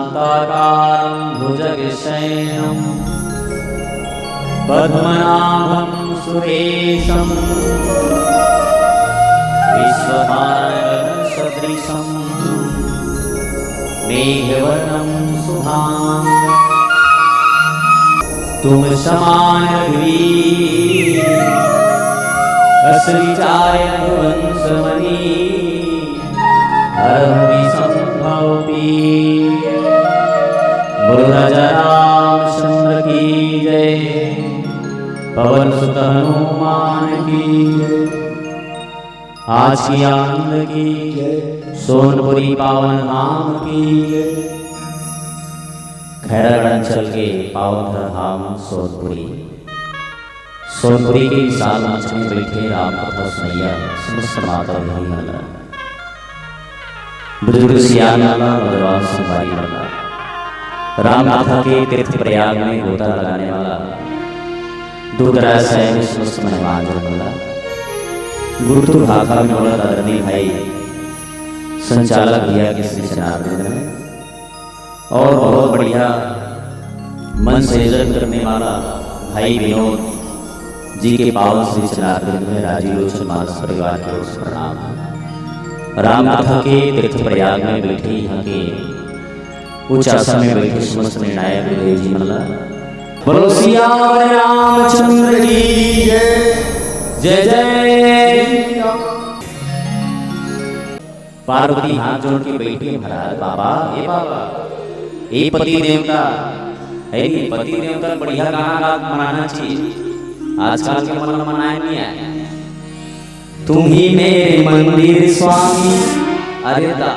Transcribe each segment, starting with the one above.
शान्ताकारं भुजगशयनं पद्मनाभं सुरेशं विश्वभारसदृशं मेघवर्णं शुभांगं तुम समान वीर असृचाय वंशमणि हरमि संभवती बोलो राजा रामचंद्र की जय पवन सुत हनुमान की जय आज की आनंद की जय सोनपुरी पावन धाम की जय खैरागढ़ अंचल के पावन धाम सोनपुरी के विशाल मंच में बैठे राम कथा सुनैया समस्त माता बहनी वाला बुजुर्ग सियान वाला भगवान संवारी वाला राम कथा के तीर्थ प्रयाग में गोता लगाने वाला दूर दराज से समस्त मेहमान वाला गुरुतुल भाखा में वाला आदरणीय भाई संचालक भैया के श्री जनार्दन में और बहुत बढ़िया मन संयोजन करने वाला भाई विनोद जी के पावन श्री जनार्दन में राजीव लोचन मानस परिवार के ओर से प्रणाम। राम कथा के तीर्थ प्रयाग में बैठे यहाँ के उच्च आसन में बैठे समस्त निर्णायक गुरुदेव जी मल्ला बोलो सियावर रामचंद्र की जय जय जय। पार्वती हाथ जोड़ के बैठी महाराज बाबा ये पति देवता है पति देवता बढ़िया गाना मनाना चाहिए आजकल के मन मनाए नहीं है तुम ही मेरे मंदिर स्वामी अरे दा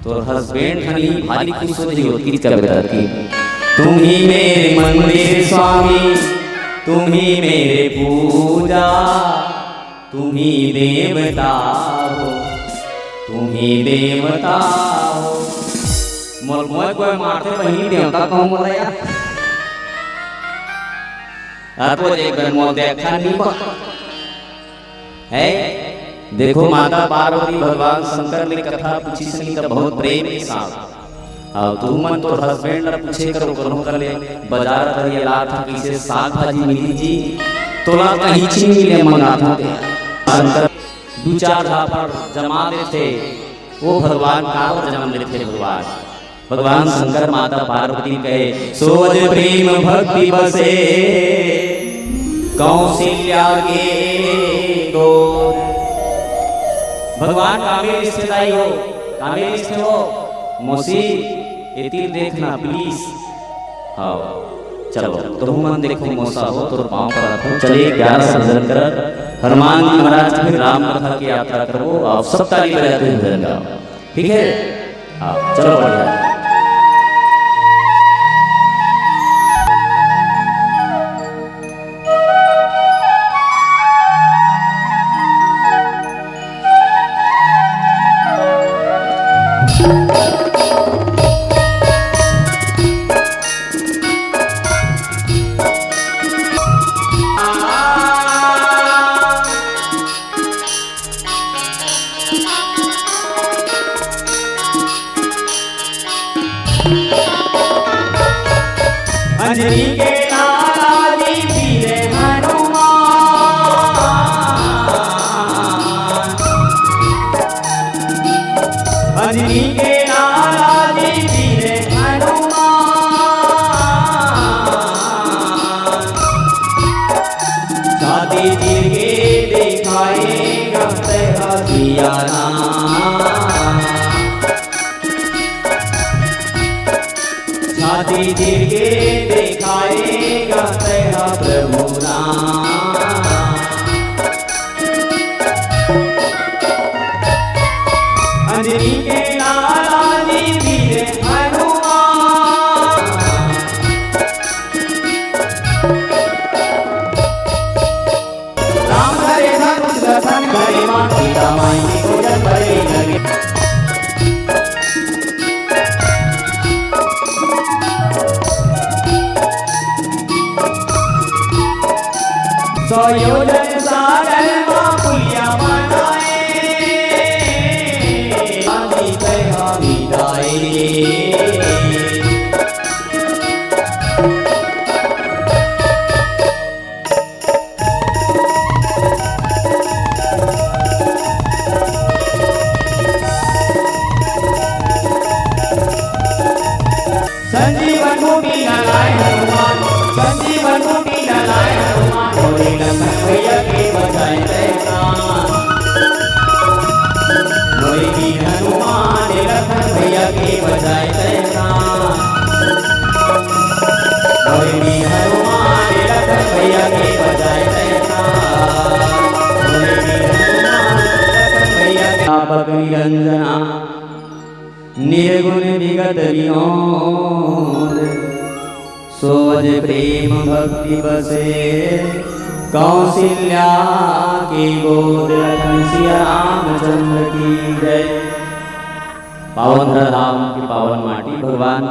तो हस्बैंड खनी भारी खुश हो जी होती क्या बताती तुम ही मेरे मंदिर स्वामी तुम ही मेरे पूजा तुम ही देवता हो तुम ही देवता हो मोल मोल कोई मारते वही देवता कहूँ बोला यार आपको एक बार मोल देखा नहीं है देखो माता पार्वती भगवान शंकर ने कथा पूछी सनी तब बहुत प्रेम के साथ और तू मन तो हस्बैंड ने पूछे करो करो कर ले बाजार कर ये ला था किसे साग भाजी मिली जी तोला कहीं छीन मिले मंगा था शंकर दो चार झापड़ जमा देते वो भगवान का जन्म लेते भगवान शंकर माता पार्वती कहे सोज प्रेम भक्ति बसे कौशल्या के गो भगवान कामे रिश्तेदारी हो कामे रिश्ते हो मौसी ये तीर देखना प्लीज हाँ चलो तुम मन देखो मौसा हो तो पाँव पर रखो चलिए 11 सर्जन कर हनुमान जी महाराज फिर राम कथा की यात्रा करो आप सब ताली बजाते हुए भजन गाओ ठीक है हाँ चलो बढ़िया अंजनी के लाला जी पीरे हनुमान अंजनी के लाला जी पीरे हनुमान छाती दिल के दिखाएगा तेरा दिया छाती दिल के दिखाएगा तेरा प्रभु नाम अंजनी के लाला जी वीर हनुमान राम हरे धनुष लखन भरे मां सीता माई की पूजन भरे लगे सोयोजन सागर मां पुलिया बनाए आदि कहा विदाई संजीवन बूटी लगाए हनुमान, संजीवन बूटी लगाए हनुमान, बोले लखन भैया के बजाए जयकार, बोले वीर हनुमान लखन भैया के बजाए जयकार, बोले वीर हनुमान लखन भैया के बजाए जयकार, बोले वीर हनुमान लखन भैया के आपक निरंजना निर्गुण विगत विनोद, सोज प्रेम भक्ति बसे कौशल्या के गोद, लखन सिया रामचंद्र की जय। पावन धाम की पावन माटी भगवान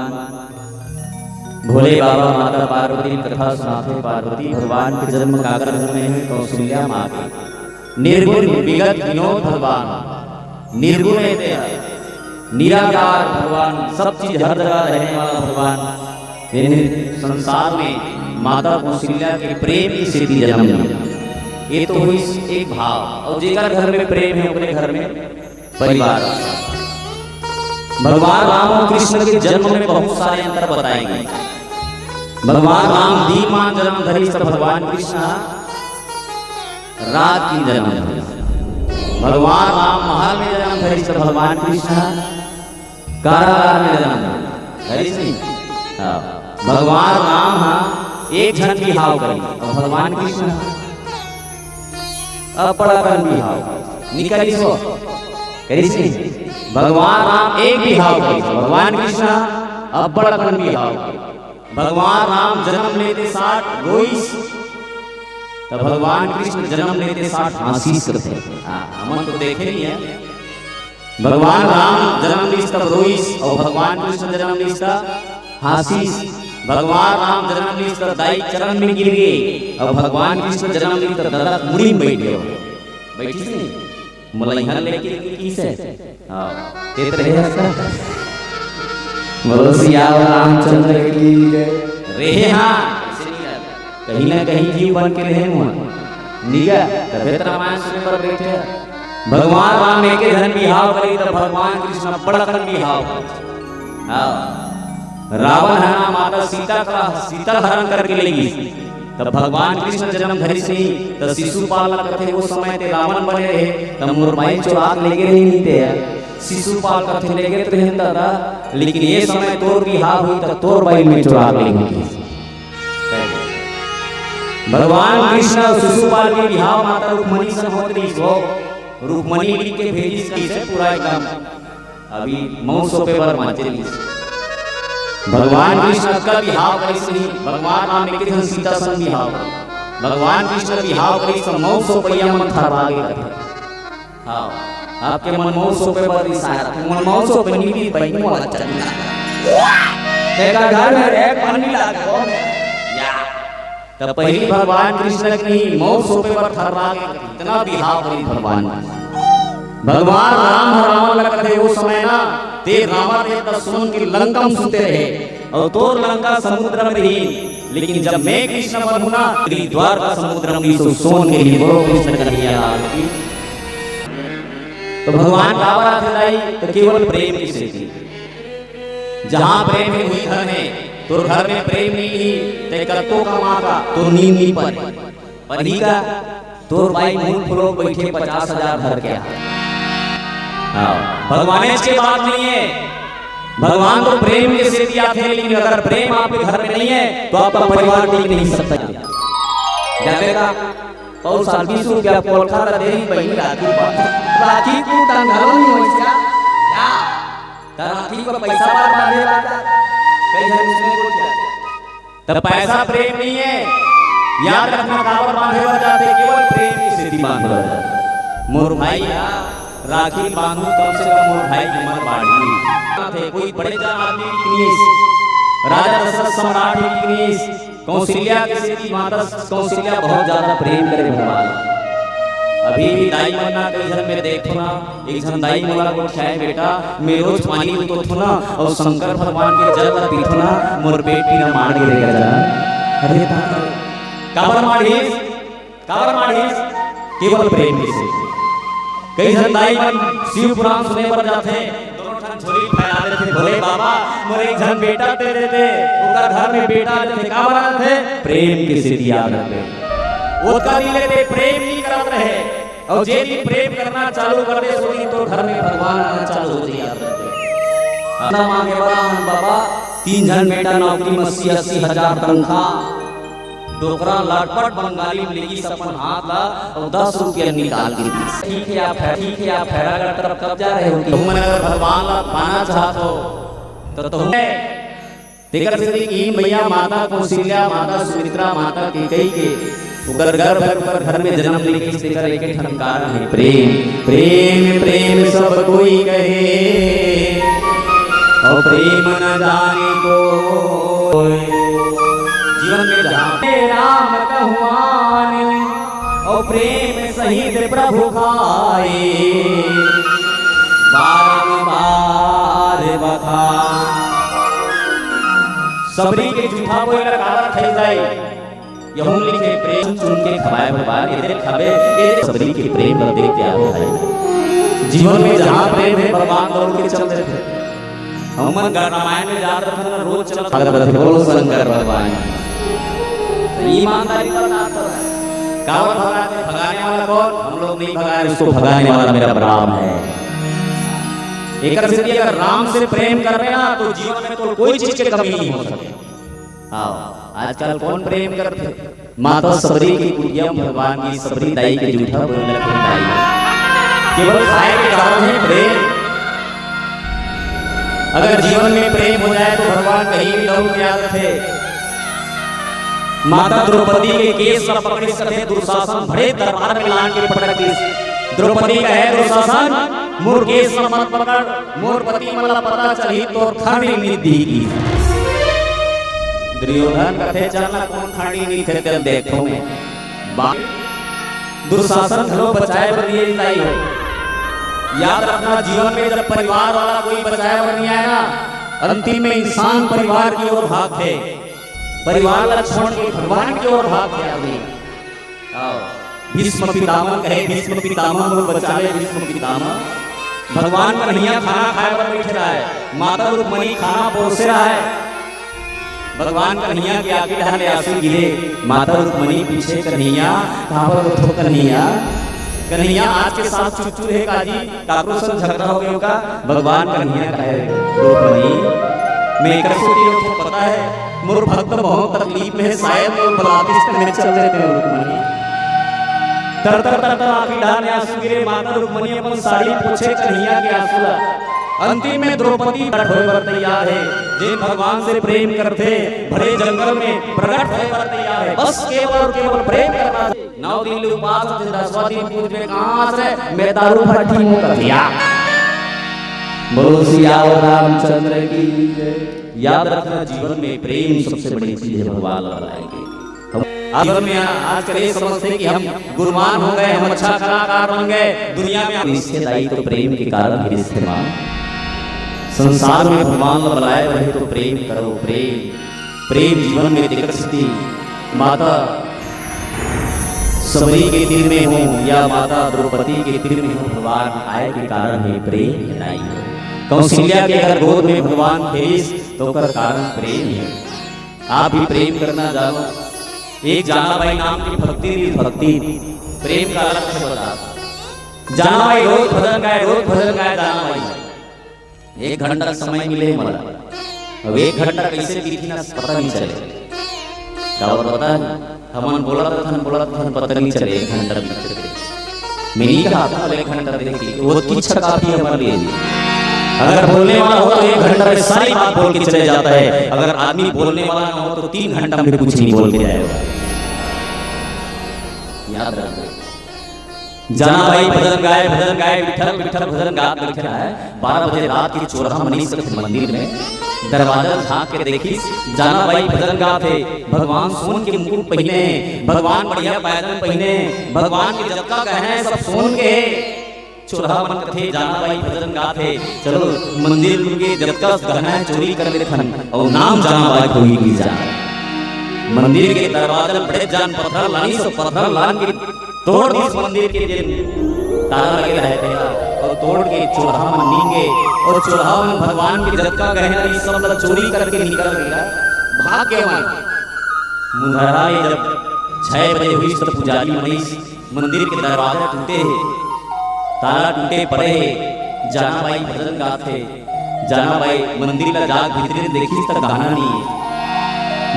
भोले बाबा माता पार्वती कथा सुनाते। पार्वती भगवान के जन्म काकर में हुई कौशल्या माँ के निर्गुण विगत विनोद भगवान निर्गुण है, निराकार भगवान, सब चीज हर जगह रहने वाला भगवान संसार में माता कौशल्या के प्रेम की स्थिति जन्म ली। ये तो हुई एक भाव, और जेकर घर में प्रेम है अपने घर में परिवार। भगवान राम और कृष्ण के जन्म में बहुत सारे अंतर बताए गए। भगवान राम दीमान जन्म धरी, तो भगवान कृष्ण रात की जन्म धरी। भगवान राम महल में जन्म धरी, तो भगवान कृष्ण कारागार में जन्म धरी। भगवान राम एक झन भी हाव करी, और भगवान कृष्ण अपड़ापन भी हाव निकली सो करी सी। भगवान राम एक भी हाव करी, भगवान कृष्ण अपड़ापन भी हाव करी। भगवान राम जन्म लेते 60 रोइस, तो भगवान कृष्ण जन्म लेते 60 आशीष करते। हम तो देखे नहीं है। भगवान राम जन्म लीस तब रोइस, और भगवान कृष्ण जन्म लीस तब आशीष। भगवान राम जन्म लीस तब दाई चरण में गिर गए, और भगवान कृष्ण जन्म लीस तब दादा मुड़ी में बैठ गए। बैठी से मलैहन लेके की से हां तेत रहे हस्ता बोलो सिया रामचंद्र की जय। रहे हां कहीं ना कहीं जीव बन के रहे हुआ निगा, तबे रामायण सुनने पर बैठे। भगवान राम एक धन भी हाव करी, तो भगवान कृष्ण बड़कन भी हाव। रावण है ना माता सीता का सीता हरण करके ले गई, तब भगवान कृष्ण जन्म धरी से तो शिशुपाल करते वो समय ते रावण बने रहे, तब मोर भाई चुरा लेके रही नहीं थे। शिशुपाल करते लेके तो रहता था, लेकिन ये समय तोर भी हाव हुई तो तोर भाई में चुरा ले गई। भगवान कृष्ण शिशुपाल के विवाह माता रुक्मणी से होत रही। सो रुक्मणी लिख के भेजी कैसे पूरा एकदम अभी मौसो पे पर माचे रही। भगवान कृष्ण का विवाह करी से भगवान राम ने के सीता संग विवाह। भगवान कृष्ण विवाह करी से मौसो पैया मन था भागे करते। हां आपके मन मौसो पे पर इशारा मन मौसो पे नीली बहनी वाला चलना तेरा घर में एक मन मिला गो तब पहली भगवान कृष्ण की मौसो पे पर थर्रा इतना विवाह करी भगवान। भगवान राम रावण लगते उस समय ना ते रावण ने तो सुन के लंका में सुते रहे और तोर लंका समुद्र में रही। लेकिन जब मैं कृष्ण बनूंगा द्वार का समुद्र में सो सोन के लिए बोलो कृष्ण कन्हैया लाल की। तो भगवान कावरा थे तो केवल प्रेम की स्थिति। जहां प्रेम है वही धन है। तो घर में प्रेम नहीं ते करतो का मां का तो नींद नहीं पर ही का तोर भाई मूल फुलो बैठे 50,000 घर के। भगवान इसके बात नहीं है। भगवान तो प्रेम के से दिया थे, लेकिन अगर प्रेम आपके घर में नहीं है तो आपका परिवार टिक नहीं सकता। जानेगा बहुत साल 20 रुपया पोलखा दे ही पहली राखी को तंगरो नहीं होइस क्या राखी को पैसा बार बांधे लाता कई जन उसने बोल दिया तब पैसा प्रेम नहीं है। याद रखना कावर बांधे वर जाते केवल प्रेम की स्थिति बांधे वर जाते। मोर भाई राखी बांधू कम से कम मोर भाई की मन बाड़ी थे। कोई बड़े जान आदमी की राजा दशरथ सम्राट की कौशल्या के स्थिति माता कौशल्या बहुत ज्यादा प्रेम करे भगवान। अभी भी दाई मन्ना कई जन में देखो ना एक जन दाई मोला को खाए बेटा मैं रोज पानी तो थो ना और शंकर भगवान के जल का पीथो ना मोर बेटी ना मार के लेकर जा। अरे काबर माढ़ीस केवल प्रेम से। कई जन दाई मन शिव पुराण सुने पर जाते हैं दोनों ठन झोली फैला देते बोले बाबा मोरे एक जन बेटा दे देते ओकर घर में बेटा देते का बना थे प्रेम की स्थिति याद रखे वो कभी लेते प्रेम नहीं करत रहे और जे भी प्रेम करना चालू कर दे सोई तो घर में भगवान आना चालू हो जाए याद रखे ना मांगे बाबा 3 जन बेटा नौकरी में 80 हजार तनख्वाह डोकरा लटपट बंगाली में लेगी सपन हाथ ला और 10 रुपया निकाल के दी ठीक है आप फैरागढ़ तरफ कब जा रहे हो तुम अगर भगवान ला पाना चाहते हो तो तुम तेकर से की मैया माता कौशल्या माता सुमित्रा माता कैकेयी के उगर गर्भ पर घर में जन्म लेके तेकर एक ठनकार है प्रेम प्रेम प्रेम सब कोई कहे और प्रेम न जाने कोई जीवन में जहाँ राम कहुआन और प्रेम सहित प्रभु खाए बार बखान सबरी के झूठा बोल काला થઈ જાય यहूं लिखे प्रेम चुन के खवाए भगवान इधर खबे ये सबरी के प्रेम पर देखते आओ भाई जीवन में जहाँ प्रेम है भगवान दौड़ के चलते थे हम रामायण में जाते थे रोज चलते थे बोलो शंकर भगवान ईमानदारी बताता है कावड़ भगाने वाला कौन हम लोग नहीं भगाए उसको भगाने वाला मेरा राम है एक अगर राम से प्रेम कर रहे ना तो जीवन में तो कोई चीज की कमी नहीं हो सकती आओ आजकल कौन प्रेम करते माता सबरी की कुटिया भगवान की सबरी दाई के झूठा बोलने लगे दाई केवल खाए के कारण है प्रेम अगर जीवन में प्रेम हो जाए तो भगवान कहीं भी लौट के आते थे माता द्रौपदी के केस ला पकड़ी सकते दुशासन भरे दरबार में लान के पकड़ दी द्रौपदी का है दुशासन मोर केस ला मत पकड़ मोर पति मला पता चली तो खाड़ी निधि की दुर्योधन कथे चलना कौन खाड़ी नहीं थे तेरे देखो में दुशासन घरों बचाए पर लिए नहीं हो याद रखना जीवन में जब परिवार वाला कोई बचाए पर नहीं आएगा अंतिम में इंसान परिवार की ओर भागते परिवार ला छोड़ के भगवान की ओर भागते आदमी भीष्म पितामह कहे भीष्म पितामह को बचा ले भीष्म पितामह भगवान कन्हैया खाना खाए पर बैठ रहा है माता रुक्मणी खाना परोस रहा है भगवान कन्हैया के आगे ढाले आंसू गिरे माता रुक्मणी पीछे कन्हैया कहां पर उठो कन्हैया आज के साथ चुप है काजी काकरो से झगड़ा हो गया होगा भगवान कन्हैया कहे रुक्मणी मैं करसुती को पता है मोर भक्त बहुत तकलीफ में है शायद वो बलात्कार में चल रहे थे रुक्मणी तर तर तर आंखें ढाले आंसू गिरे माता रुक्मणी अपन साड़ी पोछे कन्हैया के आंसू अंतिम में द्रौपदी प्रकट होए तैयार है जिन भगवान से प्रेम करते भरे जंगल में प्रकट होए तैयार है बस केवल प्रेम करना 9 दिन उपवास 10वां दिन पूज में कहां से मैं दारू भट्टी मुंह कर दिया बोलो सियावर रामचंद्र की याद रखना जीवन में प्रेम सबसे बड़ी चीज है भगवान लगाएंगे अगर में आज करे समझते कि हम गुरमान हो गए हम अच्छा कलाकार बन गए दुनिया में रिश्तेदारी तो प्रेम के कारण ही रिश्ते मान संसार में भगवान बुलाए रहे तो प्रेम करो प्रेम जीवन में दिक्कत स्थिति माता सबरी के दिल में हो या माता द्रौपदी के दिल में हो भगवान आए के कारण ही प्रेम नहीं है कौशल्या के अगर गोद में भगवान भेज तो कर कारण प्रेम है आप भी प्रेम करना जानो एक जानाबाई नाम की भक्ति प्रेम का अलग से बता जानाबाई रोज भजन गाए जानाबाई 1 घंटा समय मिले मला अब 1 घंटा कैसे बीती ना पता नहीं चले क्या पता हमन बोला था पता नहीं चले 1 घंटा बीत गए मेरी कहा था 1 घंटा देखी वो किच्छा काफी हमारे लिए अगर बोलने वाला हो तो 1 घंटा में सारी बात बोल के चले जाता है अगर आदमी बोलने वाला ना हो तो 3 घंटा में कुछ नहीं बोल के जाएगा याद रखना जानाबाई भजन गाए विठल भजन गा लिखा है 12 बजे रात की चौराहा मनीष मंदिर में दरवाजा झांक के देखी जानाबाई भजन गाते भगवान सोन के मुकुट पहने भगवान बढ़िया पैदल पहने भगवान के जब का गहने सब सोन के चौराहा मन थे जानाबाई भजन गाते चलो मंदिर के जब का गहना चोरी कर ले थन और नाम जानाबाई कोई की जा मंदिर के दरवाजे बड़े जान पत्थर लानी सब पत्थर लान के तोड़ इस मंदिर के दिन ताला लगे रहते और तोड़ के चौराहा में नींगे और चौरावन भगवान के जब का गहना ये सब लोग चोरी करके निकल गया। भाग्यवान मुंदरा जब 6 बजे हुई तब पुजारी मनीष मंदिर के दरवाजे टूटे, ताला टूटे पड़े, जाना भाई भजन गाते, जाना भाई मंदिर का जाग भीतर देखी तक गाना नहीं है,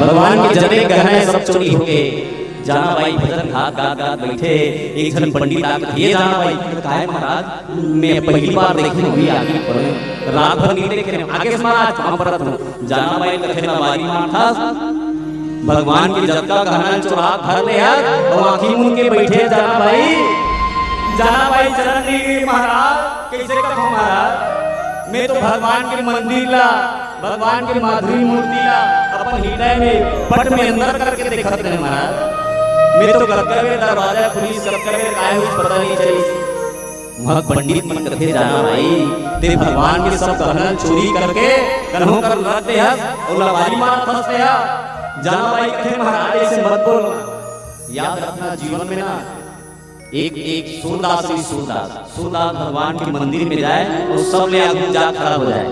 भगवान के जब गहने सब चोरी हो गए। जाना भाई भजन घात गात गात बैठे, एक जन पंडित आकर ये जाना भाई काहे महाराज मैं पहली बार देखे हुई आगे पर रात भर नहीं देखे आगे महाराज कहां पर हूं। जाना भाई कथे ना बारी मार था भगवान के जब का गहना चुरा घर ले आ और आंखी मुंह के बैठे। जाना भाई चरण नहीं महाराज कैसे कहो महाराज मैं तो भगवान के मंदिर ला भगवान के माधुरी मूर्ति ला अपन हृदय में पट में अंदर करके देखत रहे महाराज। मैं तो करके दरवाजा खुली सब करके काहे हुई पता नहीं चली। महत पंडित मन कथे जाना भाई ते भगवान के सब गहना चोरी करके कन्हों कर रख दे और लवारी मार फंस गया। जाना भाई कथे महाराज ऐसे मत बोल, याद रखना जीवन में ना एक एक सूरदास भगवान के मंदिर में जाए और सब ले आगे जा खड़ा हो जाए।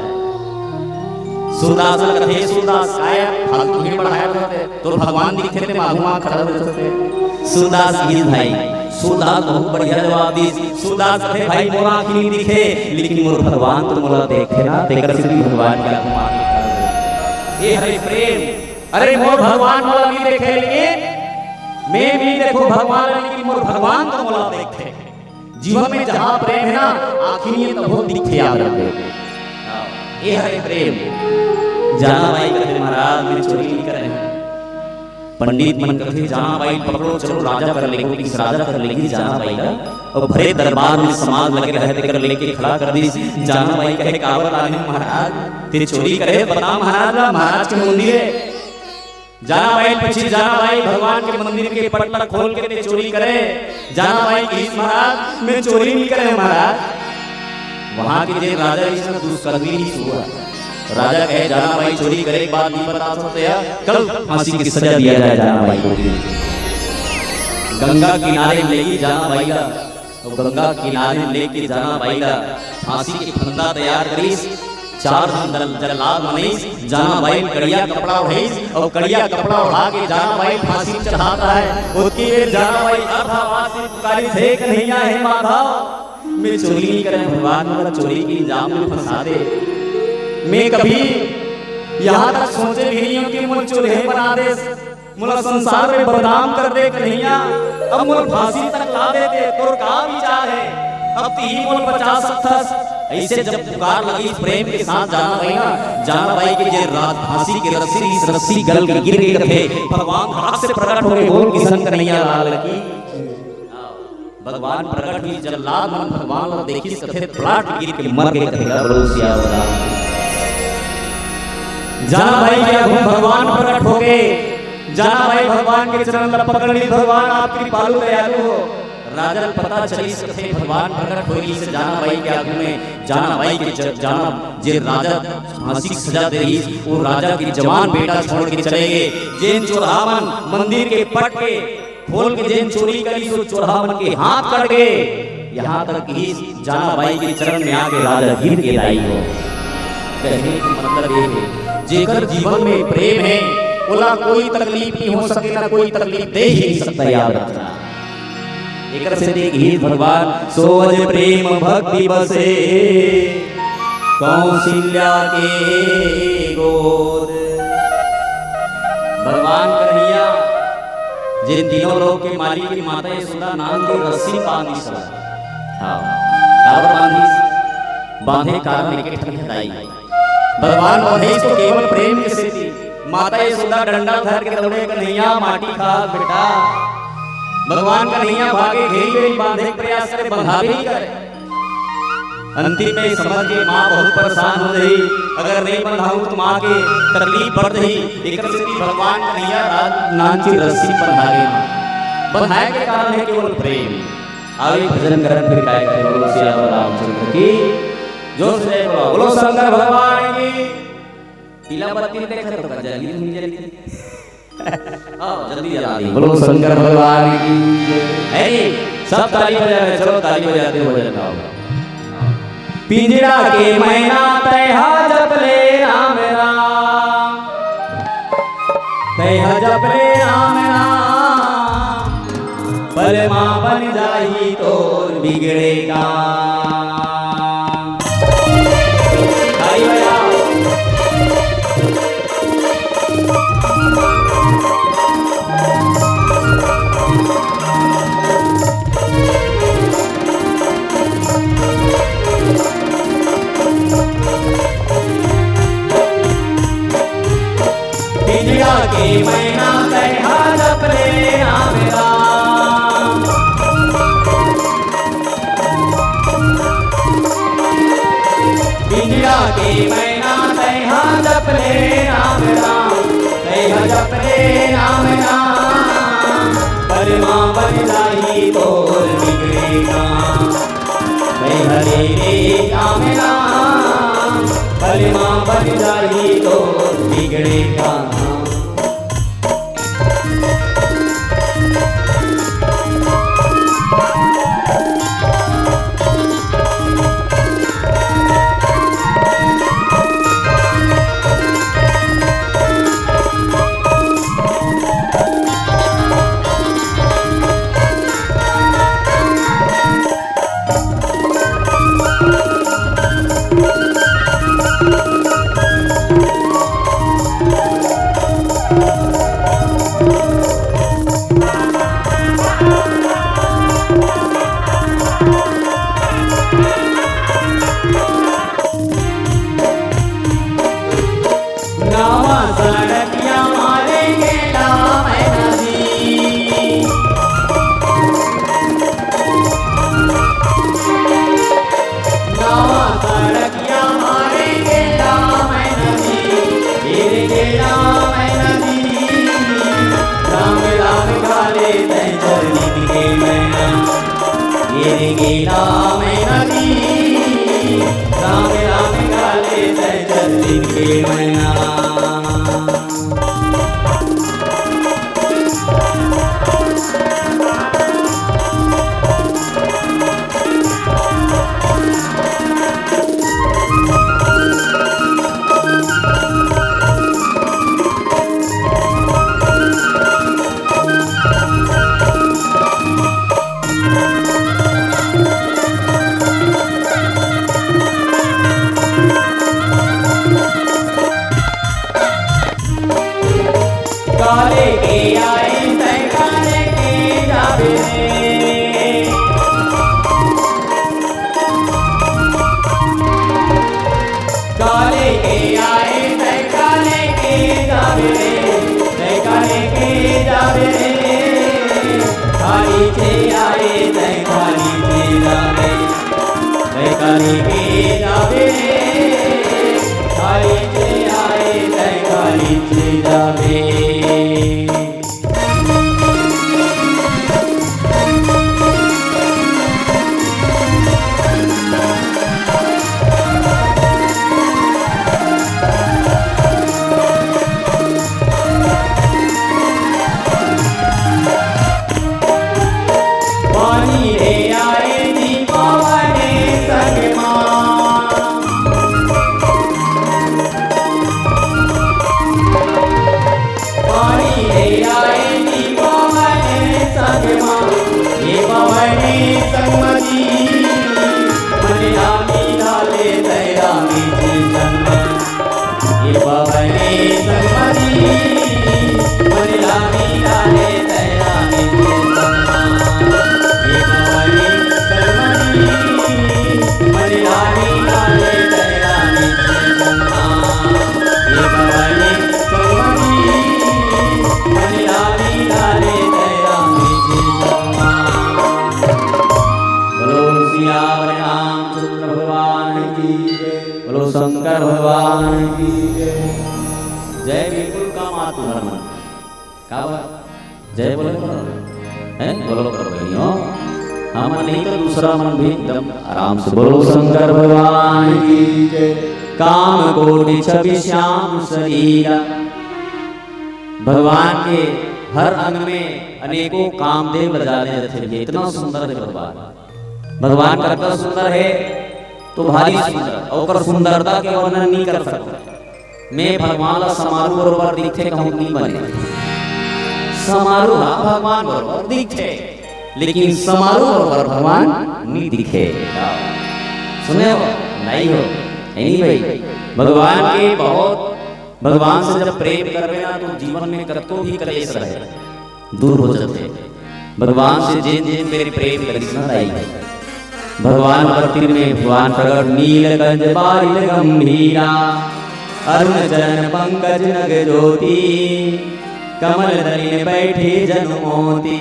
सूरदास कथे सूरदास आया फालतू भीड़ बढ़ाया करते तो भगवान दिखते थे माधुमा खड़ा हो जाते। सूरदास ये भाई सूरदास बहुत बढ़िया जवाब दी। सूरदास कथे भाई मोरा आँख नहीं दिखे लेकिन मोर भगवान तो मोला देखे ना तेकर से भगवान का घुमा के ये हरे प्रेम अरे मोर भगवान मोला नहीं देखे लेकिन मैं भी देखो भगवान लेकिन मोर भगवान तो मोला देखे। जीवन में जहां प्रेम है ना आखिर तो बहुत दिखे याद रखे ये हरे प्रेम। जाना भाई कहते महाराज मैं चोरी नहीं कर रहे। पंडित मन कहते जाना भाई पकड़ो चलो राजा कर लेंगे इस राजा कर लेंगे जाना भाई का और भरे दरबार में समाज लगे रहते कर लेके खड़ा कर दी। जाना भाई कहे कावत आने महाराज तेरे चोरी करे बता महाराज के मंदिर है। जाना भाई पीछे जाना भाई भगवान के मंदिर के पटला खोल के ते चोरी करे। जाना भाई की महाराज मैं चोरी नहीं करे महाराज। वहां के जे राजा इसने दुष्कर्मी नहीं हुआ। राजा कहे जाना भाई चोरी करे एक बात नहीं बता सकते कल फांसी की सजा दिया जाए जाना भाई को। गंगा किनारे लेके जाना भाई का और गंगा किनारे लेके जाना भाई का फांसी की फंदा तैयार करी। 4 दिन जल्लाद मनीष जाना भाई कड़िया कपड़ा उठाई और कड़िया कपड़ा उठा के जाना भाई फांसी चढ़ाता है। उसकी बेर जाना भाई आवाज से पुकारी थे कन्हैया है माधव मैं चोरी नहीं करे भगवान मेरा चोरी की इल्जाम में फंसा दे। मैं कभी यहाँ तक सोचे भी नहीं हूँ कि मुझे चोरी बना दे मुझे संसार में बदनाम कर दे कन्हैया। अब मुझे फांसी तक ला देते तो का विचार है अब ती मुझे बचा सकता। ऐसे जब पुकार लगी प्रेम के साथ जाना भाई के जे रात फांसी के रस्सी गल के गिर गई थे भगवान हाथ से प्रकट हो गए बोल किशन कन्हैया लाल की। भगवान प्रकट हुई जल्लाद मन भगवान देखी कथे प्लाट गिर के मर गए थे बरोसिया वाला। जाना भाई क्या भगवान प्रकट हो गए। जाना भाई भगवान के चरण पकड़ ली भगवान आप कृपालु दयालु हो। राजा पता चली कथे भगवान प्रकट होगी से जाना भाई के आगू में जाना भाई के जाना जे राजा फांसी की सजा दे रही वो राजा के जवान बेटा छोड़ के चले गए। जेन चोरावन मंदिर के पट के खोल के जेन चोरी करी सो चोरावन के हाथ कट गए। यहाँ तक कि जाना भाई के चरण में आके राजा गिर के लाई हो। कहने का मतलब ये है जेकर जीवन में प्रेम है ओला कोई तकलीफ नहीं हो सके ना कोई तकलीफ दे ही नहीं सकता। याद रखना एक से देखी भगवान सोज प्रेम भक्ति बसे कौशल्या के गोद। भगवान कन्हैया जिन तीनों लोग के मालिक की माता यशोदा नाम की रस्सी बांधी सब बांधे कारण लेके ठंडाई। भगवान महेश तो केवल प्रेम के से थी। माता यशोदा डंडा धर के दौड़े कन्हैया माटी खा बेटा। भगवान कन्हैया भागे घेरी बेरी बांधे प्रयास करे बंधा भी नहीं करे। अंतिम में समझ के माँ बहुत परेशान हो रही अगर नहीं बंधाऊं तो माँ के तकलीफ बढ़ रही। एक भगवान कन्हैया नाची रस्सी बंधाए बंधाए के कारण है केवल प्रेम। आगे भजन करन फिर काय करे बोलो श्री रामचंद्र की जोर से बोलो शंकर भगवान की। पीला बत्ती देखे तो जल्दी नहीं जल्दी जल्दी जला दी। बोलो शंकर भगवान की। सब ताली बजा रहे चलो ताली बजाते हो भजन गाओ। पिंजरा के मैना तैहा जपले राम राम, तैहा जपले राम राम, परमा बन जाही तोर बिगड़े काम। आई भैया पिंजरा के मैना तैहा जपले राम राम, पिंजरा के मैना तैहा जपले राम राम, तैहा जपले राम राम, परमा बन जाही तोर बिगड़े काम। तैहा रे राम राम, परमा बन जाही तोर बिगड़े काम। नावा सड़किया मारेंगे नाम नदी, नावा सड़किया मारेंगे नाम नदी, गिरेंगे नाम नदी, राम राम खाले तै चरनी के मैना, गिरेंगे नाम नदी, राम राम खाले तै चरनी के मैना। काले के आए तै काले के जावे रे, काले के आए तै काले के जावे रे, तै काले के जावे रे, खाली से आए तै खाली से जावे, तै काले के जावे रे, खाली से आए तै खाली से जावे। पानी रे आए दी पवने संग मां, पानी रे आए दी पवने संग मां, ये पवने संग मदी, मन रामी डाले तै रामी जी जन्म, ये पवने संग मदी, मन रामी डाले तै रामी जी जन्म, बोलो शंकर भगवान की जय। बिल्कुल काम आतु हरमन का जय बोले हैं, बोलो करो भाइयों, हम नहीं तो दूसरा मन भी एकदम आराम से बोलो शंकर भगवान की जय। काम कोटि छवि श्याम शरीरा, भगवान के हर अंग में अनेकों कामदेव रजाने थे, इतना सुंदर है भगवान। भगवान का इतना सुंदर है तो भारी सुंदर और सुंदरता के वर्णन नहीं कर सकता। मैं भगवान ला समारोह बरोबर दिखते कहूँ नहीं बने। समारोह भगवान बरोबर दिखते लेकिन समारोह बरोबर भगवान नहीं दिखे। सुने हो नहीं हो नहीं भाई। भगवान के बहुत भगवान से जब प्रेम करवे ना तो जीवन में कतो भी कलेश रहे दूर हो जाते। भगवान से जिन जिन मेरे प्रेम करिश्मा आई भगवान भक्ति में भगवान प्रगट नीलकंठ बारिल गंभीरा अरुण चरण पंकज नग ज्योति कमल दलिन बैठे जन मोती।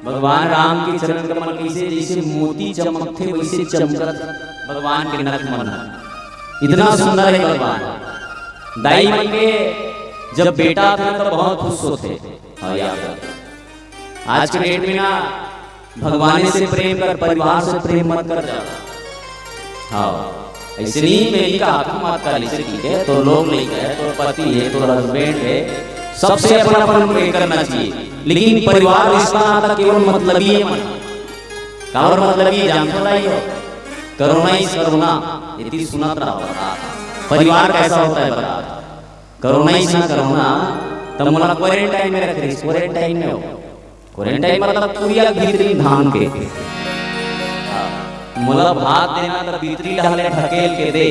भगवान राम के चरण कमल कैसे जैसे मोती चमकते वैसे चमकत भगवान के नख मन। इतना सुंदर है भगवान। दाई मन के जब बेटा था तो बहुत खुश होते। आज के डेट में ना भगवान से प्रेम कर परिवार से प्रेम मत कर जा। हाँ ऐसे नहीं मेरी का हाथ मत कर ऐसे ठीक है तो लोग नहीं है तो पति है तो हस्बैंड है सबसे अपना अपन प्रेम करना चाहिए। लेकिन परिवार रिश्ता नाता केवल मतलबी है मन का और मतलबी जानते नहीं हो। करुणा ही करुणा यदि सुनत रहा परिवार कैसा होता है बता। करुणा ही ना करुणा तब मुला क्वारंटाइन में रख रही। क्वारंटाइन में हो क्वारंटाइन मतलब पूरी भीतरी धान के मुला भात देना तो भीतरी डाले ढकेल के दे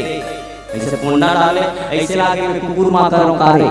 ऐसे पुंडा डाले ऐसे लागे कुकुर माता रोकारे।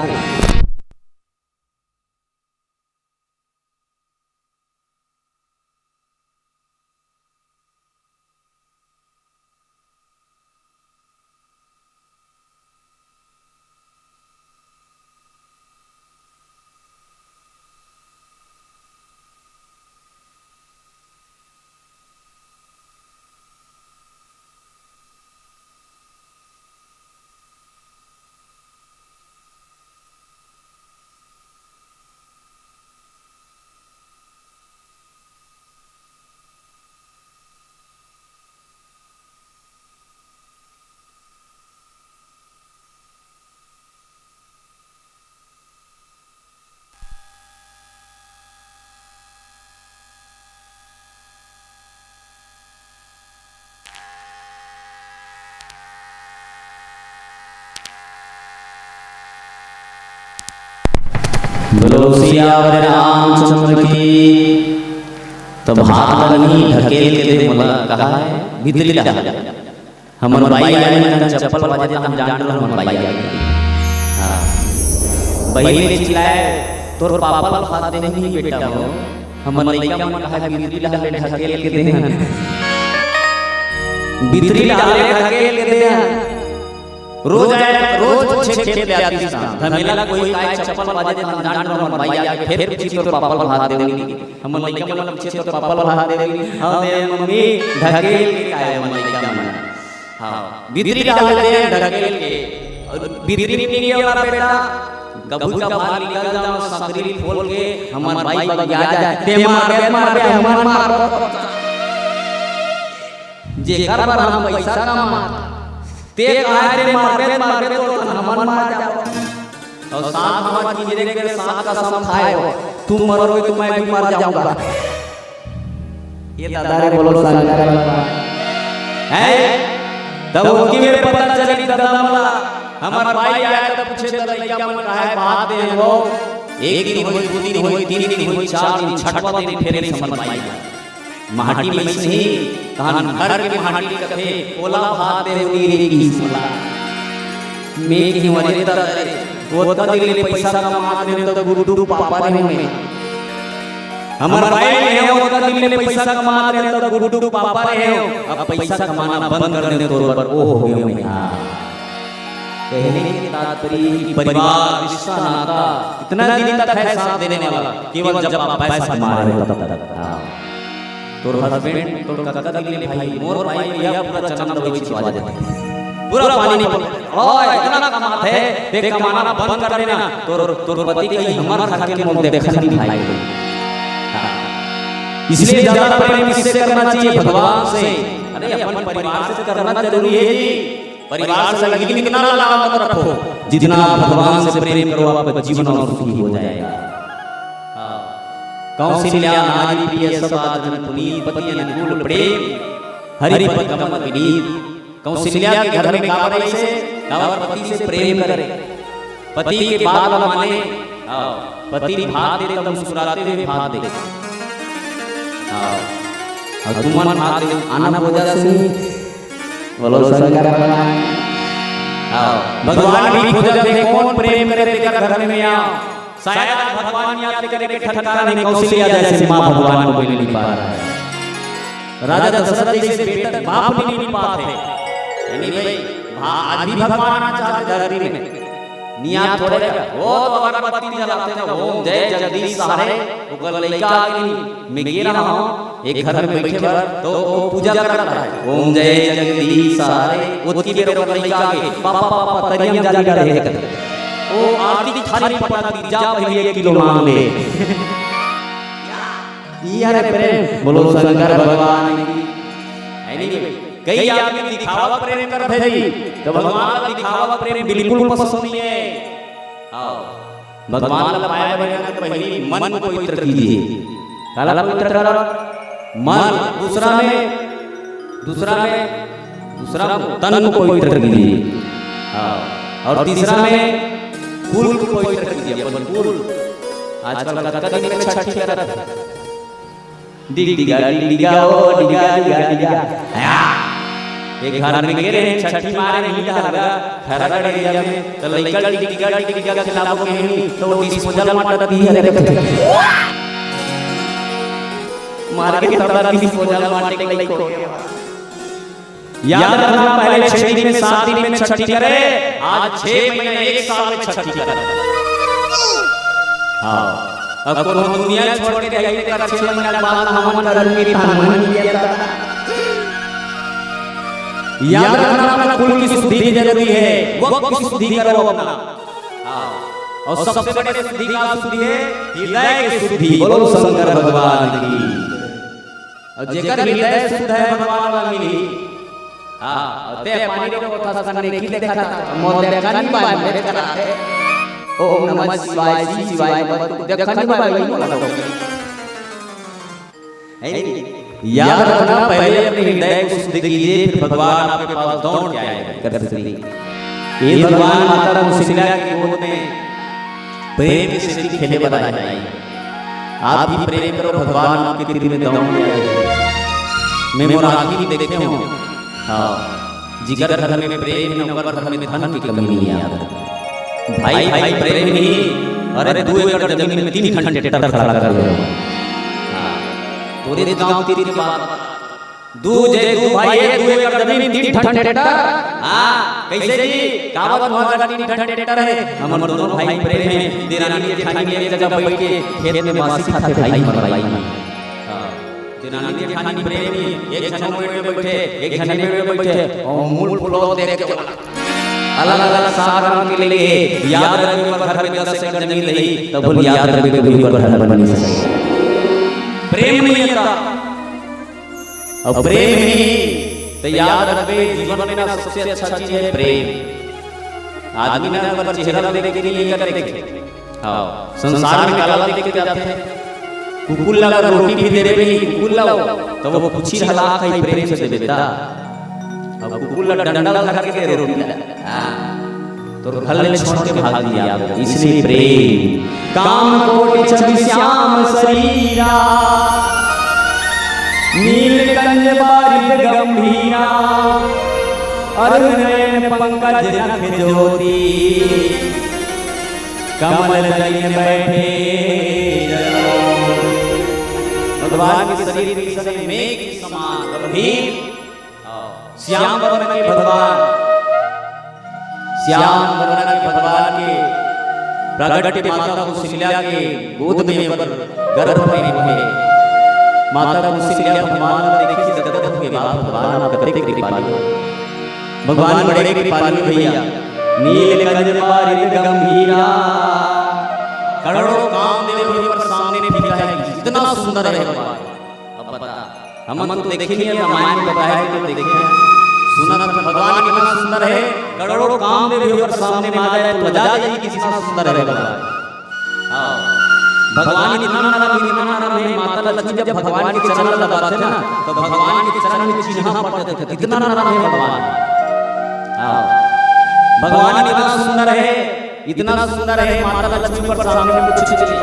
बोलो सियावर रामचंद्र की। तब हाथ लगनी ढकेल के दे मला कहा है भीतरी डाल हमर भाई आए ना चप्पल बजे हम जान लो हमर भाई आए। हां भाई ने चिल्लाए तोर पापा ला खाते नहीं बेटा हो हमर लइका मन कहा भीतरी डाल ढकेल के दे भीतरी डाल ढकेल के दे। रोज छे खेत ले आती सा धमेला कोई काय चप्पल बाजे हम जान रो हमर भाई आके फिर पूछी तो पापा ला हाथ दे देनी हम लइका मन पूछे तो पापा ला हाथ दे देनी। हां दे मम्मी ढकेल के काय हम लइका मन। हां भीतरी डाल दे ढकेल के भीतरी नहीं वाला बेटा गबू का बाहर निकल जाओ सकरी खोल के हमर भाई बग आ जाए ते मार बे हमर मार जे कर पर हम पैसा कमा ते आए रे मार दे तो हमन मार जाओ और साथ हमारा जिंदगी के साथ का सम खाए हो तुम मरोगे तो मैं भी मर जाऊंगा। ये दादा रे बोलो साला है तब उनकी मेरे पता चली दादा मला हमारा भाई आया तब पूछे दादा लइका मन कहा है बात दे हो एक दिन होई दो दिन होई तीन दिन होई चार दिन छठवा दिन फिर नहीं समझ पाई माटी में नहीं कहान घर के माटी कथे ओला भात दे नीरे की सुला मैं की वजह तर वो दिले पैसा कमा दे तो गुरु पापा रे में हमार भाई है वो दिले पैसा कमा दे तो गुरु पापा रे हो अब पैसा कमाना बंद कर दे तो पर ओ हो गया मैं। कहने की तात्पर्य परिवार रिश्ता नाता इतना दिन तक है साथ देने वाला केवल जब आप पैसा कमा रहे हो तब तक। तोर हस्बैंड तोर काका दिले भाई मोर भाई या पूरा चंदा दवाई छिपा देते पूरा पानी नहीं ओए इतना कमाते है ते कमाना बंद कर देना तोर पति के हमर खा के मुंह देखा नहीं भाई। इसलिए ज्यादा प्रेम किससे करना चाहिए भगवान से। अरे अपन परिवार से करना जरूरी है जी परिवार से लेकिन कितना लगाव मत रखो जितना भगवान से प्रेम करो आपका जीवन और सुखी हो जाएगा। कौशल्या नारी प्रिय सदा जन पुनीत पति अनुकूल प्रेम हरि पद कमल विनीत कौशल्या के घर में कावर ऐसे कावर पति से प्रेम करे, पति के बात माने, पति भात दे तो मुस्कुराते हुए भात दे, और तुम मन भात दे आना पूजा से बोलो शंकर भगवान। भगवान भी पूजा दे कौन प्रेम करे तेरा घर में आओ, शायद भगवान याद करके ठठकारा नहीं कौशल्या जैसे मां भगवान को बोल नहीं पा रहा है, राजा दशरथ जैसे बेटा बाप नहीं मिल पाते, यानी भाई आदि भगवान आना चाहते धरती में नियत थोड़े वो अगरबत्ती जलाते ना, ओम जय जगदीश सहारे वो कल लइका मैं गे रहा हूं एक घर में बैठे बार तो वो पूजा कर रहा है, ओम जय जगदीश सहारे उसकी बेर वो लइका के पापा पापा तरियम जाली का रहे कर ओ आरती थाली पटाती जा पहले 1 किलो मांग ले यार प्रेम बोलो शंकर भगवान की। नहीं कई आदमी दिखावा प्रेम करते हैं जी, तो भगवान का दिखावा प्रेम बिल्कुल पसंद नहीं है। आओ भगवान का पाया बना तो पहले मन को पवित्र कीजिए, काला पवित्र करो मन, दूसरा तन को पवित्र कीजिए, और तीसरा में कुल को पवित्र कीजिए। अपन कुल आजकल कतई में छठी करत है, डिगा एक घर में गिरे छठी मारे नहीं लगा खरा एरिया में तो लइका डिगा खिलाफो के नहीं तो डिस्पोजल मार दी है मार के तड़ा डिस्पोजल मार के लइको। याद रखना पहले 6 दिन में 7 दिन में छठी करे, आज 6 महीने 1 साल में छठी करे। हां अब को दुनिया छोड़ के आई कर 6 महीना बाद हमन करेंगे हनुमान लिया था। याद रखना अपना कुल की शुद्धि जरूरी है, वक्त की शुद्धि करो अपना। और सबसे बड़े शुद्धि का शुद्धि है हृदय की शुद्धि, बोलो शंकर भगवान की। और जेकर हृदय शुद्ध है भगवान वाला मिली। हां ते पानी को कथा संगे की देखा था मोदे कानी बाय मेरे कराते ओम नमः शिवाय जी शिवाय देखा नहीं बाय वही बोला तो याद रखना पहले अपने हृदय को शुद्ध कीजिए, फिर भगवान आपके पास दौड़ के आएगा कर सकते। ये भगवान माता कौशल्या की गोद में प्रेम से खेले बताया जाए, आप भी प्रेम करो भगवान आपके तीर में दौड़ के आएगा। मेमोराती देखते हो, हां जिगर घर में प्रेम न उगर घर में धन की कमी नहीं आती। भाई भाई प्रेम नहीं, अरे 2 एकड़ जमीन में 3 घंटे ट्रैक्टर खड़ा कर दो। पूरे गांव तेरी बात दू भाई 2 एकड़ जमीन 3 घंटे ट्रैक्टर। हां कैसे जी कावत वहां 3 घंटे ट्रैक्टर है। हम दोनों भाई प्रेम है, देरानी जेठानी एक जगह बैठ के खेत में बासी खाते भाई मन भाई मन। हां देरानी जेठानी प्रेम एक क्षण में बैठे एक क्षण में बैठे और मूल फूलो देख के अलग अलग सागर के लिए याद रखिए घर में 10 एकड़ जमीन रही तब बोल याद रखिए कोई घर बनी सके। प्रेम नहीं आता और प्रेम नहीं तो याद रखिए जीवन में ना सबसे अच्छा चीज है प्रेम। आदमी ना अगर चेहरा देख के नहीं करते, हां संसार में काला देख के जाते हैं, कुकुल लगा रोटी भी दे रहे हैं कुकुल लाओ तो वो पूछी रहा है प्रेम से देता, अब कुकुल डंडा लगा के रोटी ला। तो घर ले छोड़ के भाग दिया, इसलिए प्रेम काम कोटि छवि श्याम शरीरा नीलकंठ बारिक गंभीरा अरुण नयन पंकज नख ज्योति कमल दल बैठे। भगवान के शरीर के सने मेघ के समान गंभीर श्याम वर्ण के भगवान, श्याम वर्ण के भगवान के प्रगट माता कौशल्या के गोद में गर्भ में हुए। माता कौशल्या भगवान देखी जगत हुए भगवान आपका कृपालु, भगवान बड़े कृपालु भैया। नीलकंठ बारिक गंभीरा करोड़ों कामदेव भी पर सामने फिरता है, इतना सुंदर है भगवान। अब बता हम तो देखेंगे रामायण में बताया है तो देखेंगे सुना था भगवान कितना सुंदर है, करोड़ों कामदेव भी पर सामने में आ जाए तो लजा जाएगी कितना सुंदर है भगवान। हां भगवान इतना नरम है। माता लक्ष्मी जब भगवान के चरण लगाते थे ना तो भगवान के चरण में चिन्ह पड़ते थे, कितना नरम है भगवान। भगवान इतना सुंदर है, इतना सुंदर है, माता लक्ष्मी पर सामने में कुछ नहीं।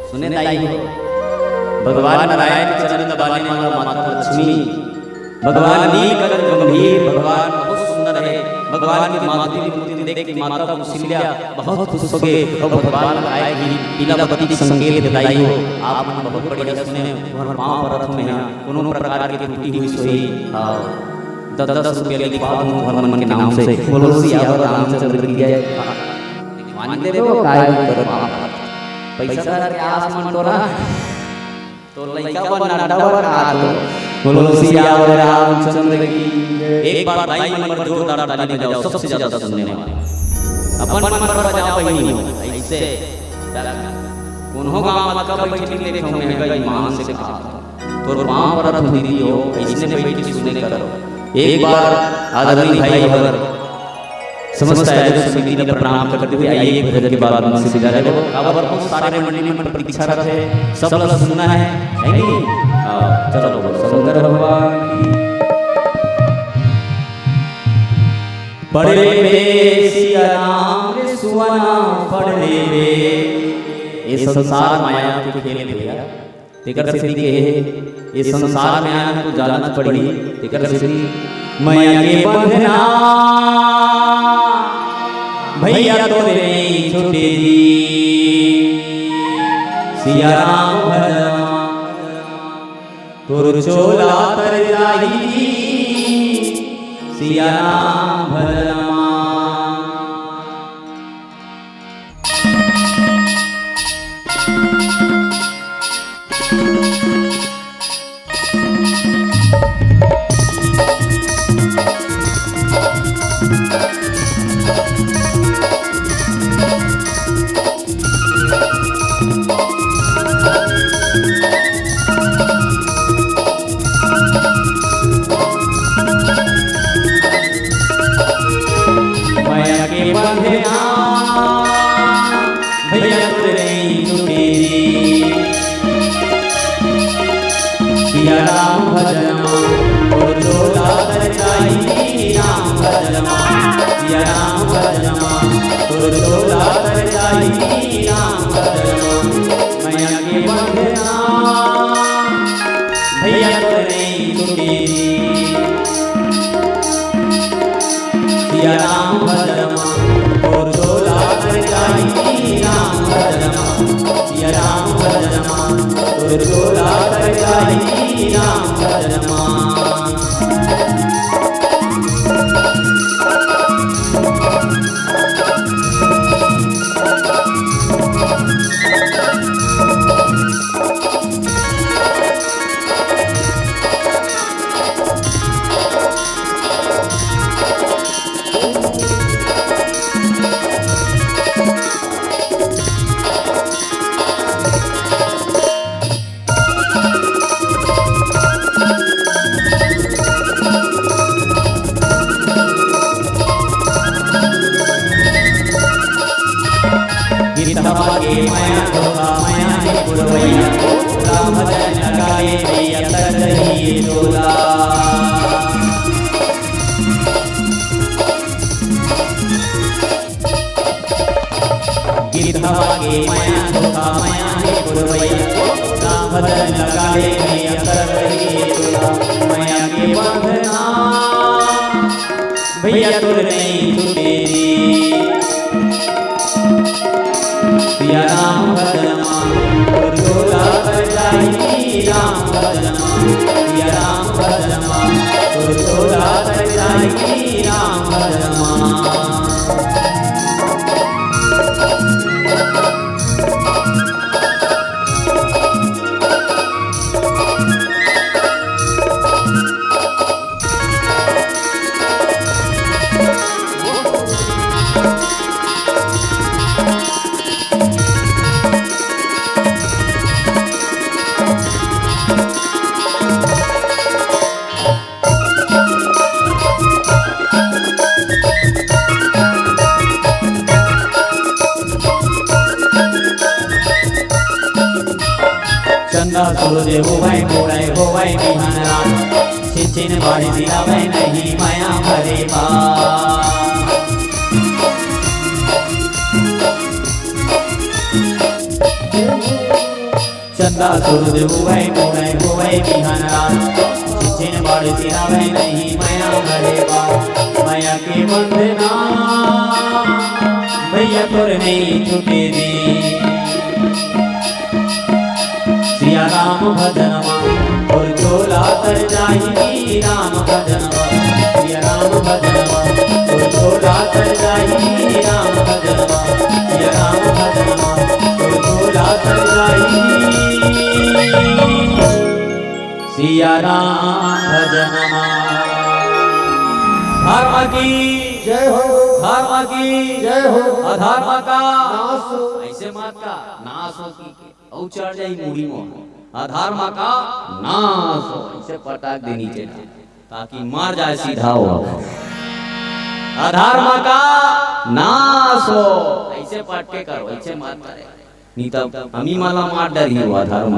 सुने दाई हो, भगवान नारायण के चरण दबाने वाला माता लक्ष्मी, भगवान नीलकंठ गंभीर, भगवान बहुत सुंदर है। भगवान की माता की मूर्ति देख के माता कौशल्या बहुत खुश हो गए और भगवान आएगी लीलावती की संकेत दाई हो। आप मन बहुत बढ़िया सुने, तुम्हारे पांव पर रथ में है कोनो प्रकार की टूटी हुई सोई। हां 10 रुपया लिखवा दूं भगवान के नाम से, बोलो सियावर रामचंद्र की जय। मान देबो काय कर पैसा के आसमान तोरा तो लइका बना डबर हाथ, बोलो सियावर रामचंद्र की। एक बार भाई मन पर जोरदार ताली बजाओ, सबसे ज्यादा सुनने वाले अपन मन पर बजाओ भाई हो ऐसे कोन्हो गांव मत का बैठ के देखो मैं गई मान से कहा तोर पांव पर रथ दीदी हो ऐसे बैठ के सुने करो। एक बार आदरणीय भाई अगर समस्त आयोजक समिति ने प्रणाम करते हुए आइए भजन के बाद मन से विदा लेबो। अब बहुत सारे मंडली में प्रतीक्षा रहे, सब लोग सुनना है नहीं। चलो शंकर भगवान पढ़ ले बे सिया राम रे सुवना, पढ़ ले बे ये संसार माया के खेल भैया तेकर से के ये संसार में आना तो जाना पड़ी। तेकर से माया के बंधना भैया तोरे नहीं छूटे दी, सिया राम भजन तोर चोला तर जाई, सिया राम भजन। भैया तोरे नहीं छूटे सिया राम भजनमा और चोला तर जाई, राम भजनमा सिया राम भजनमा और चोला तर जाई, राम भजनमा। मैया के बंधना भैया तोरे नहीं छूटे सिया राम भजनमा और चोला तर जाई, राम भजनमा सिया राम भजनमा और चोला तर जाई, राम भजनमा। के माया धोखा माया ने पुरवैया, राम भजन लगाए भैया तर रही डोला। गिरधा के माया धोखा माया ने पुरवैया, राम भजन लगाए भैया तर रही डोला। माया के बंधना भैया तोर नहीं छूटे सिया राम भजनमा और चोला तर जाई, राम भजनमा सिया राम भजनमा और चोला तर जाई, राम भजनमा। चंदा सूरज हो भाई बिहान रात चिन बाड़ी दिलावे नहीं माया भरे बा चंदा सूरज हुए मुड़े हुए बिहान रात चिन बाड़ी दिलावे नहीं माया भरे बा माया के बंधना भैया तोर नहीं छूटे दी सिया राम भजनमा और चोला तर जाही राम भजनमा सिया राम भजनमा और चोला तर जाही राम भजनमा सिया राम भजनमा और चोला तर जाही सिया राम भजनमा धर्म की जय हो, धर्म की जय हो, अधर्म का नाश हो, ऐसे मत का नाश हो की औ चढ़ जाई मुड़ी में अधर्म का नाश हो ऐसे पटाक देनी चाहिए ताकि मर जाए सीधा हो अधर्म का नाश हो ऐसे पटके करो ऐसे मत करे नहीं तब हमी माला मार डरी हो अधर्म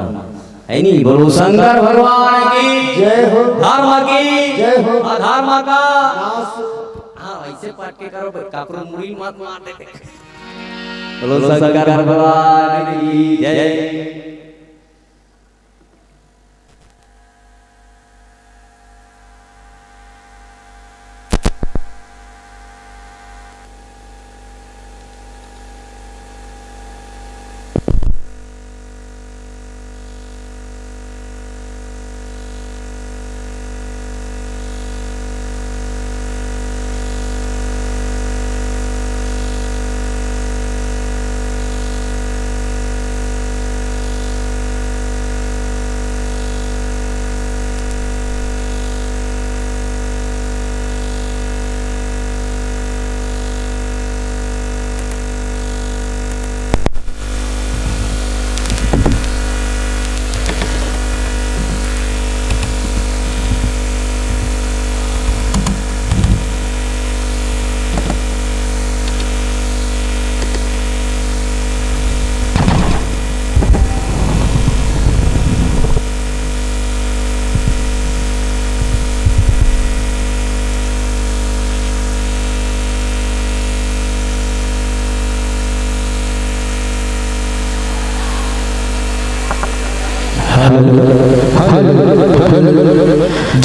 है नहीं बोलो शंकर भगवान की जय हो, धर्म की जय हो, अधर्म का नाश हो। हाँ ऐसे पटके करो काकरो मुड़ी मत मार देते बोलो शंकर भगवान की जय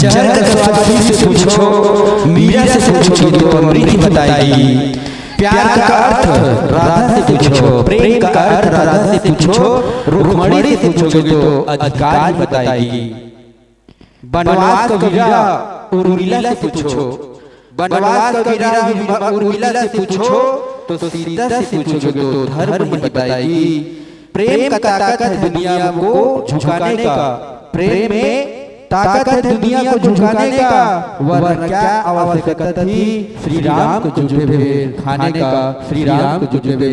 जनक से पूछो, मीरा से पूछोगे तो अमृत बताएगी। प्यार का अर्थ राधा से पूछो, प्रेम का अर्थ राधा से पूछो, रुक्मणी से पूछोगे तो अधिकार बताएगी। बनवास का वीरा उर्मिला से पूछो, बनवास का वीरा उर्मिला से पूछो तो सीता से पूछोगे तो धर्म बताएगी। प्रेम का ताकत है दुनिया को झुकाने का, प्रेम में ताकत है दुनिया को झुकाने का, वरना क्या आवश्यकता थी श्री राम को जुड़े हुए खाने का, श्री राम को जुड़े हुए